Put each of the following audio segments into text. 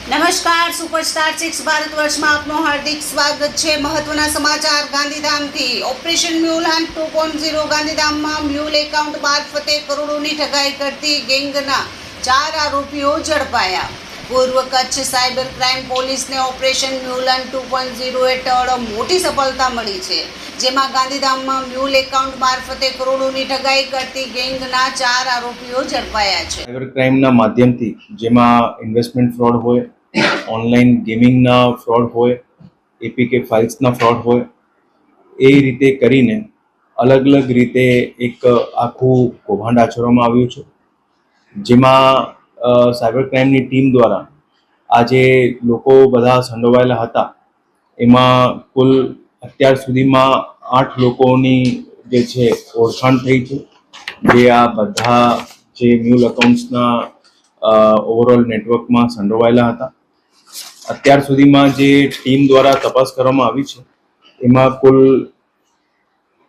નમસ્કાર, સુપરસ્ટાર 6 ભારતવર્ષમાં આપનું હાર્દિક સ્વાગત છે। મહત્વના સમાચાર ગાંધીધામથી। ઓપરેશન મ્યુલ હન્ટ 2.0 ગાંધીધામમાં મ્યુલ એકાઉન્ટ મારફતે કરોડોની ઠગાઈ કરતી ગેંગના 4 આરોપીઓ ઝડપાયા। પૂર્વ કચ્છ સાયબર ક્રાઇમ પોલીસને ઓપરેશન મ્યુલ હન્ટ 2.0 હેઠળ મોટી સફળતા મળી છે, જેમાં ગાંધીધામમાં મ્યુલ એકાઉન્ટ મારફતે કરોડોની ઠગાઈ કરતી ગેંગના 4 આરોપીઓ ઝડપાયા છે। સાયબર ક્રાઇમના માધ્યમથી જેમાં ઇન્વેસ્ટમેન્ટ ફ્રોડ હોય, ઓનલાઈન ગેમિંગના ફ્રોડ હોય, એપીકે ફાઇલ્સના ફ્રોડ હોય, એ રીતે કરીને અલગ અલગ રીતે એક આખું કૌભાંડ આચરવામાં આવ્યું છે, જેમાં સાયબર ક્રાઇમની ટીમ દ્વારા આજે લોકો બધા સંડોવાયેલા હતા એમાં કુલ અત્યાર સુધીમાં 8 લોકોની જે છે ઓળખાણ થઈ છે, જે આ બધા જે મ્યુલ અકાઉન્ટ્સના ઓવરઓલ નેટવર્કમાં સંડોવાયેલા હતા। અત્યાર સુધીમાં જે ટીમ દ્વારા તપાસ કરવામાં આવી છે એમાં કુલ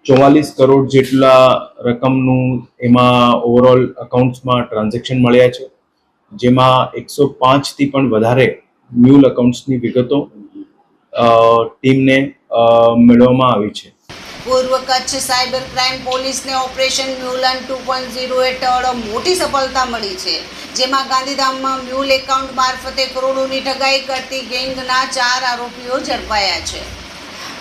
44 કરોડ જેટલા રકમનું એમાં ઓવરઓલ અકાઉન્ટ્સમાં ટ્રાન્ઝેક્શન મળ્યા છે, જેમાં 105થી પણ વધારે મ્યુલ અકાઉન્ટ્સની વિગતો ટીમને મેળવવામાં આવી છે। પૂર્વ કચ્છ સાયબર ક્રાઇમ પોલીસને ઓપરેશન મ્યુલ હન્ટ 2.0 હેઠળ મોટી સફળતા મળી છે, જેમાં ગાંધીધામમાં મ્યુલ એકાઉન્ટ મારફતે કરોડોની ઠગાઈ કરતી ગેંગના 4 આરોપીઓ ઝડપાયા છે।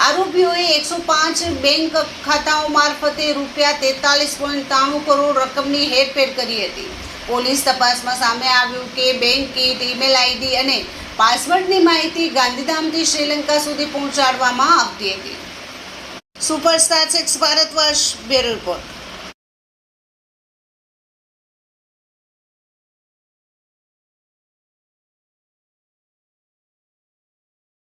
આરોપીઓએ 105 બેંક ખાતાઓ મારફતે રૂપિયા 43.93 કરોડ રકમની હેરફેર કરી હતી। પોલીસ તપાસમાં સામે આવ્યું કે બેંક કીટ, ઈમેલ આઈડી અને પાસવર્ડની માહિતી ગાંધીધામથી શ્રીલંકા સુધી પહોંચાડવામાં આવતી હતી। Superstar 6 Bharatvarsh bureau report.